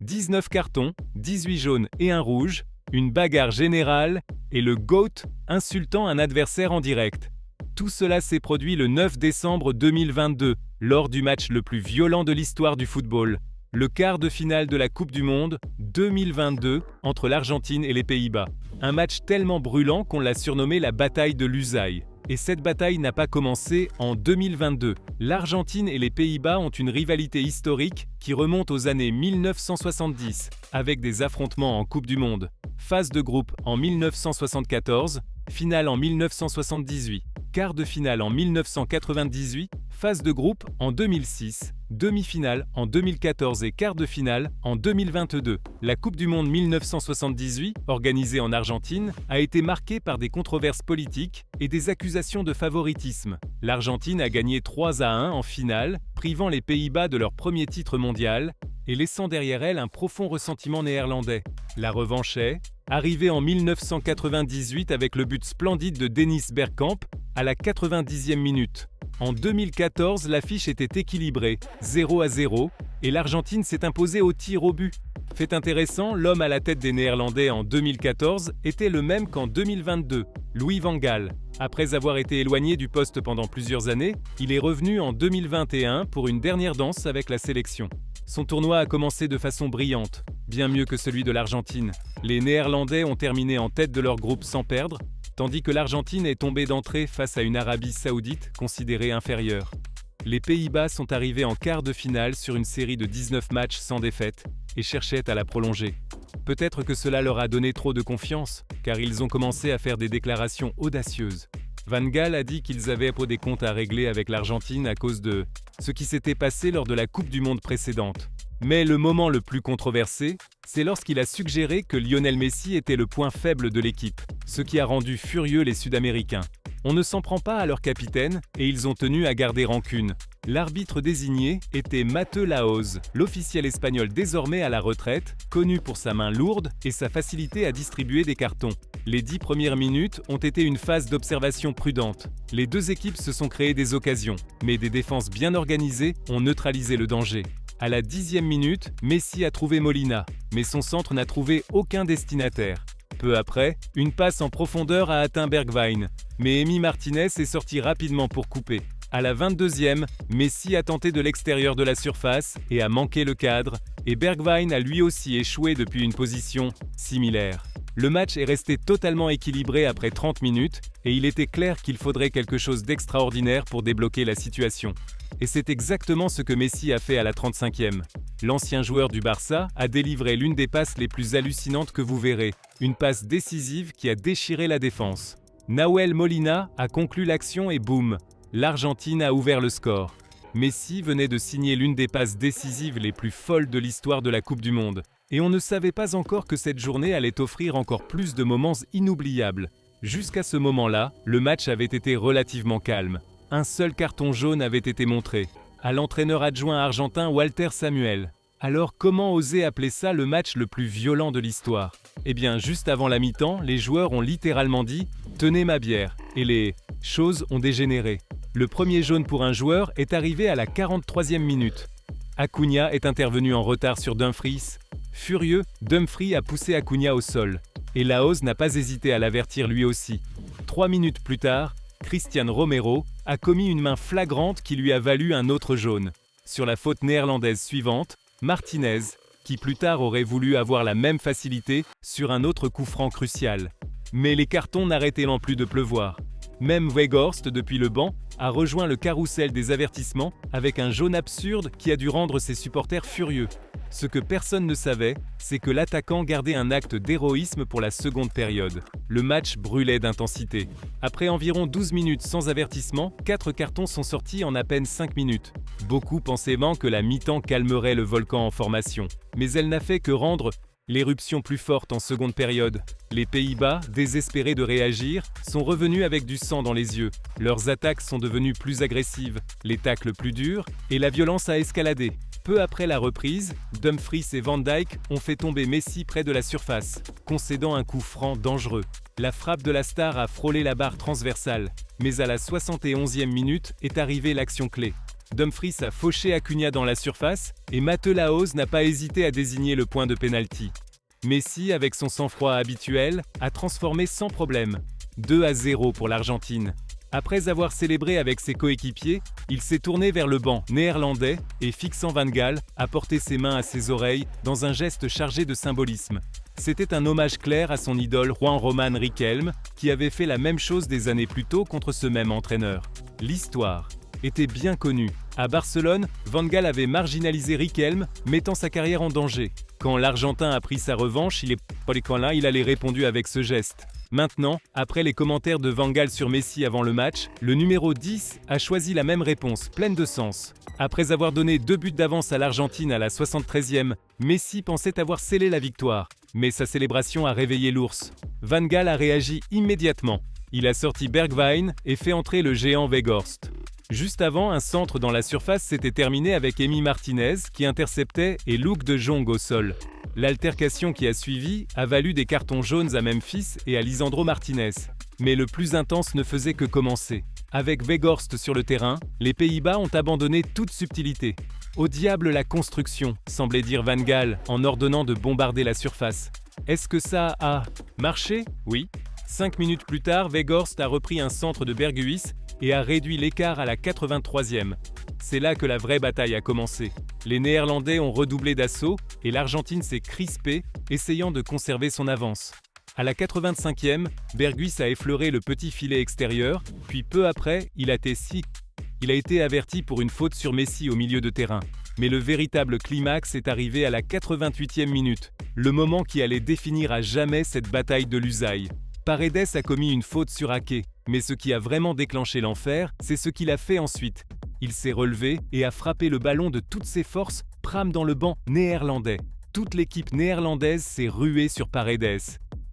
19 cartons, 18 jaunes et un rouge, une bagarre générale et le GOAT insultant un adversaire en direct. Tout cela s'est produit le 9 décembre 2022, lors du match le plus violent de l'histoire du football, le quart de finale de la Coupe du Monde 2022 entre l'Argentine et les Pays-Bas. Un match tellement brûlant qu'on l'a surnommé la bataille de Lusail. Et cette bataille n'a pas commencé en 2022. L'Argentine et les Pays-Bas ont une rivalité historique qui remonte aux années 1970, avec des affrontements en Coupe du Monde. Phase de groupe en 1974, finale en 1978, quart de finale en 1998, phase de groupe en 2006, demi-finale en 2014 et quart de finale en 2022. La Coupe du Monde 1978, organisée en Argentine, a été marquée par des controverses politiques et des accusations de favoritisme. L'Argentine a gagné 3-1 en finale, privant les Pays-Bas de leur premier titre mondial et laissant derrière elle un profond ressentiment néerlandais. La revanche est arrivée en 1998 avec le but splendide de Dennis Bergkamp à la 90e minute. En 2014, l'affiche était équilibrée, 0-0, et l'Argentine s'est imposée au tir au but. Fait intéressant, l'homme à la tête des Néerlandais en 2014 était le même qu'en 2022, Louis van Gaal. Après avoir été éloigné du poste pendant plusieurs années, il est revenu en 2021 pour une dernière danse avec la sélection. Son tournoi a commencé de façon brillante, bien mieux que celui de l'Argentine. Les Néerlandais ont terminé en tête de leur groupe sans perdre, tandis que l'Argentine est tombée d'entrée face à une Arabie Saoudite considérée inférieure. Les Pays-Bas sont arrivés en quart de finale sur une série de 19 matchs sans défaite et cherchaient à la prolonger. Peut-être que cela leur a donné trop de confiance, car ils ont commencé à faire des déclarations audacieuses. Van Gaal a dit qu'ils avaient des comptes à régler avec l'Argentine à cause de ce qui s'était passé lors de la Coupe du Monde précédente. Mais le moment le plus controversé, c'est lorsqu'il a suggéré que Lionel Messi était le point faible de l'équipe, ce qui a rendu furieux les Sud-Américains. On ne s'en prend pas à leur capitaine et ils ont tenu à garder rancune. L'arbitre désigné était Mateu Laoz, l'officiel espagnol désormais à la retraite, connu pour sa main lourde et sa facilité à distribuer des cartons. Les 10 premières minutes ont été une phase d'observation prudente. Les deux équipes se sont créées des occasions, mais des défenses bien organisées ont neutralisé le danger. À la 10e minute, Messi a trouvé Molina, mais son centre n'a trouvé aucun destinataire. Peu après, une passe en profondeur a atteint Bergwijn, mais Emi Martinez est sorti rapidement pour couper. À la 22e, Messi a tenté de l'extérieur de la surface et a manqué le cadre, et Bergwijn a lui aussi échoué depuis une position similaire. Le match est resté totalement équilibré après 30 minutes et il était clair qu'il faudrait quelque chose d'extraordinaire pour débloquer la situation. Et c'est exactement ce que Messi a fait à la 35e. L'ancien joueur du Barça a délivré l'une des passes les plus hallucinantes que vous verrez, une passe décisive qui a déchiré la défense. Nahuel Molina a conclu l'action et boum, l'Argentine a ouvert le score. Messi venait de signer l'une des passes décisives les plus folles de l'histoire de la Coupe du Monde. Et on ne savait pas encore que cette journée allait offrir encore plus de moments inoubliables. Jusqu'à ce moment-là, le match avait été relativement calme. Un seul carton jaune avait été montré, à l'entraîneur adjoint argentin Walter Samuel. Alors comment oser appeler ça le match le plus violent de l'histoire? Eh bien, juste avant la mi-temps, les joueurs ont littéralement dit « Tenez ma bière » et les choses ont dégénéré. Le premier jaune pour un joueur est arrivé à la 43e minute. Acuna est intervenu en retard sur Dumfries. Furieux, Dumfries a poussé Acuna au sol. Et Laoz n'a pas hésité à l'avertir lui aussi. 3 minutes plus tard, Cristian Romero a commis une main flagrante qui lui a valu un autre jaune. Sur la faute néerlandaise suivante, Martinez, qui plus tard aurait voulu avoir la même facilité sur un autre coup franc crucial. Mais les cartons n'arrêtaient plus de pleuvoir. Même Weghorst, depuis le banc, a rejoint le carrousel des avertissements avec un jaune absurde qui a dû rendre ses supporters furieux. Ce que personne ne savait, c'est que l'attaquant gardait un acte d'héroïsme pour la seconde période. Le match brûlait d'intensité. Après environ 12 minutes sans avertissement, 4 cartons sont sortis en à peine 5 minutes. Beaucoup pensaient que la mi-temps calmerait le volcan en formation. Mais elle n'a fait que rendre l'éruption plus forte en seconde période. Les Pays-Bas, désespérés de réagir, sont revenus avec du sang dans les yeux. Leurs attaques sont devenues plus agressives, les tacles plus durs, et la violence a escaladé. Peu après la reprise, Dumfries et Van Dijk ont fait tomber Messi près de la surface, concédant un coup franc dangereux. La frappe de la star a frôlé la barre transversale, mais à la 71e minute est arrivée l'action clé. Dumfries a fauché Acuna dans la surface et Matthäus n'a pas hésité à désigner le point de pénalty. Messi, avec son sang-froid habituel, a transformé sans problème. 2-0 pour l'Argentine. Après avoir célébré avec ses coéquipiers, il s'est tourné vers le banc néerlandais et, fixant Van Gaal, a porté ses mains à ses oreilles dans un geste chargé de symbolisme. C'était un hommage clair à son idole Juan Román Riquelme, qui avait fait la même chose des années plus tôt contre ce même entraîneur. L'histoire était bien connue. À Barcelone, Van Gaal avait marginalisé Riquelme, mettant sa carrière en danger. Quand l'Argentin a pris sa revanche, il allait répondu avec ce geste. Maintenant, après les commentaires de Van Gaal sur Messi avant le match, le numéro 10 a choisi la même réponse, pleine de sens. Après avoir donné 2 buts d'avance à l'Argentine à la 73e, Messi pensait avoir scellé la victoire. Mais sa célébration a réveillé l'ours. Van Gaal a réagi immédiatement. Il a sorti Bergwijn et fait entrer le géant Weghorst. Juste avant, un centre dans la surface s'était terminé avec Emi Martinez qui interceptait et Luuk de Jong au sol. L'altercation qui a suivi a valu des cartons jaunes à Memphis et à Lisandro Martinez. Mais le plus intense ne faisait que commencer. Avec Weghorst sur le terrain, les Pays-Bas ont abandonné toute subtilité. Au diable la construction, semblait dire Van Gaal en ordonnant de bombarder la surface. Est-ce que ça a marché? Oui. 5 minutes plus tard, Weghorst a repris un centre de Berghuis et a réduit l'écart à la 83e. C'est là que la vraie bataille a commencé. Les Néerlandais ont redoublé d'assaut et l'Argentine s'est crispée, essayant de conserver son avance. À la 85e, Berghuis a effleuré le petit filet extérieur, puis peu après, il a été averti pour une faute sur Messi au milieu de terrain. Mais le véritable climax est arrivé à la 88e minute, le moment qui allait définir à jamais cette bataille de Lusail. Paredes a commis une faute sur Ake, mais ce qui a vraiment déclenché l'enfer, c'est ce qu'il a fait ensuite. Il s'est relevé et a frappé le ballon de toutes ses forces, prame dans le banc néerlandais. Toute l'équipe néerlandaise s'est ruée sur Paredes.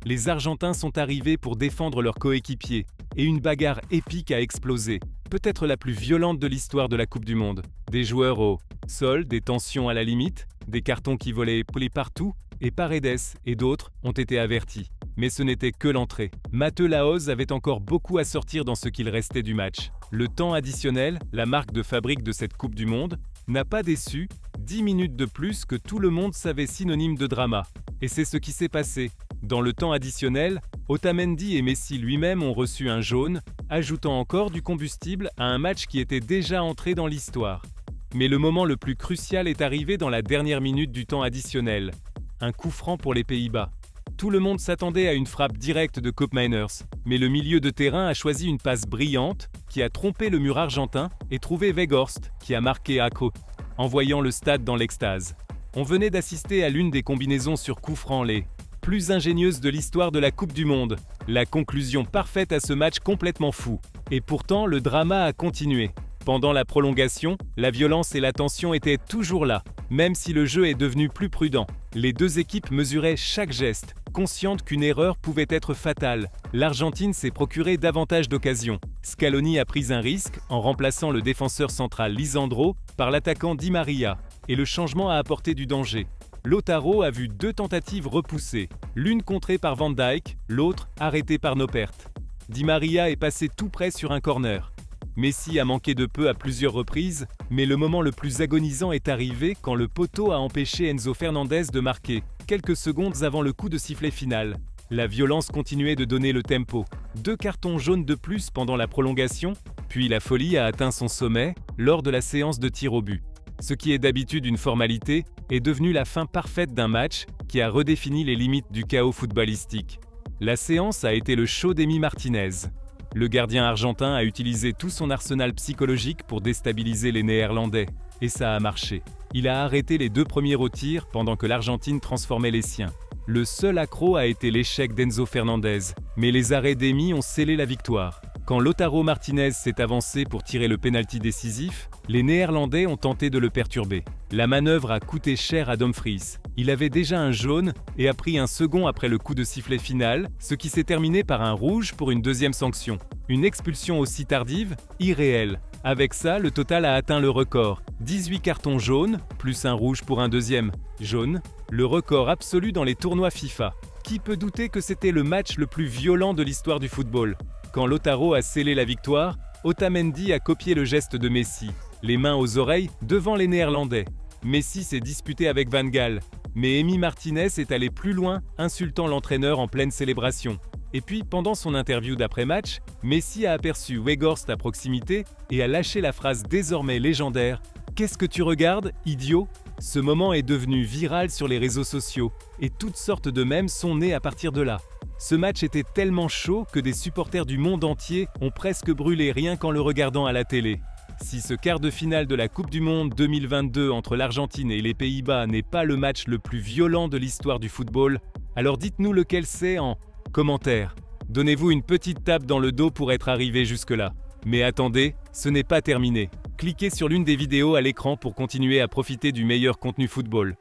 Les Argentins sont arrivés pour défendre leurs coéquipiers, et une bagarre épique a explosé, peut-être la plus violente de l'histoire de la Coupe du Monde. Des joueurs au sol, des tensions à la limite, des cartons qui volaient partout, et Paredes et d'autres ont été avertis. Mais ce n'était que l'entrée. Matthäus avait encore beaucoup à sortir dans ce qu'il restait du match. Le temps additionnel, la marque de fabrique de cette Coupe du Monde, n'a pas déçu, 10 minutes de plus que tout le monde savait synonyme de drama. Et c'est ce qui s'est passé. Dans le temps additionnel, Otamendi et Messi lui-même ont reçu un jaune, ajoutant encore du combustible à un match qui était déjà entré dans l'histoire. Mais le moment le plus crucial est arrivé dans la dernière minute du temps additionnel. Un coup franc pour les Pays-Bas. Tout le monde s'attendait à une frappe directe de Koopmeiners, mais le milieu de terrain a choisi une passe brillante qui a trompé le mur argentin et trouvé Weghorst qui a marqué Ake, envoyant le stade dans l'extase. On venait d'assister à l'une des combinaisons sur coup franc les plus ingénieuses de l'histoire de la Coupe du Monde. La conclusion parfaite à ce match complètement fou. Et pourtant, le drama a continué. Pendant la prolongation, la violence et la tension étaient toujours là, même si le jeu est devenu plus prudent. Les deux équipes mesuraient chaque geste, conscientes qu'une erreur pouvait être fatale. L'Argentine s'est procuré davantage d'occasions. Scaloni a pris un risque en remplaçant le défenseur central Lisandro par l'attaquant Di Maria, et le changement a apporté du danger. Lautaro a vu 2 tentatives repoussées, l'une contrée par Van Dijk, l'autre arrêtée par Noppert. Di Maria est passé tout près sur un corner. Messi a manqué de peu à plusieurs reprises, mais le moment le plus agonisant est arrivé quand le poteau a empêché Enzo Fernandez de marquer, quelques secondes avant le coup de sifflet final. La violence continuait de donner le tempo. 2 cartons jaunes de plus pendant la prolongation, puis la folie a atteint son sommet lors de la séance de tir au but. Ce qui est d'habitude une formalité est devenu la fin parfaite d'un match qui a redéfini les limites du chaos footballistique. La séance a été le show d'Emi Martinez. Le gardien argentin a utilisé tout son arsenal psychologique pour déstabiliser les Néerlandais, et ça a marché. Il a arrêté les 2 premiers au tir pendant que l'Argentine transformait les siens. Le seul accroc a été l'échec d'Enzo Fernandez, mais les arrêts d'Emi ont scellé la victoire. Quand Lautaro Martinez s'est avancé pour tirer le pénalty décisif, les Néerlandais ont tenté de le perturber. La manœuvre a coûté cher à Dumfries. Il avait déjà un jaune et a pris un second après le coup de sifflet final, ce qui s'est terminé par un rouge pour une deuxième sanction. Une expulsion aussi tardive, irréelle. Avec ça, le total a atteint le record. 18 cartons jaunes, plus un rouge pour un deuxième jaune. Le record absolu dans les tournois FIFA. Qui peut douter que c'était le match le plus violent de l'histoire du football? Quand Lautaro a scellé la victoire, Otamendi a copié le geste de Messi. les mains aux oreilles, devant les Néerlandais. Messi s'est disputé avec Van Gaal, mais Emi Martinez est allé plus loin, insultant l'entraîneur en pleine célébration. Et puis, pendant son interview d'après-match, Messi a aperçu Weghorst à proximité et a lâché la phrase désormais légendaire « Qu'est-ce que tu regardes, idiot ?» Ce moment est devenu viral sur les réseaux sociaux, et toutes sortes de mèmes sont nés à partir de là. Ce match était tellement chaud que des supporters du monde entier ont presque brûlé rien qu'en le regardant à la télé. Si ce quart de finale de la Coupe du Monde 2022 entre l'Argentine et les Pays-Bas n'est pas le match le plus violent de l'histoire du football, alors dites-nous lequel c'est en commentaire. Donnez-vous une petite tape dans le dos pour être arrivé jusque-là. Mais attendez, ce n'est pas terminé. Cliquez sur l'une des vidéos à l'écran pour continuer à profiter du meilleur contenu football.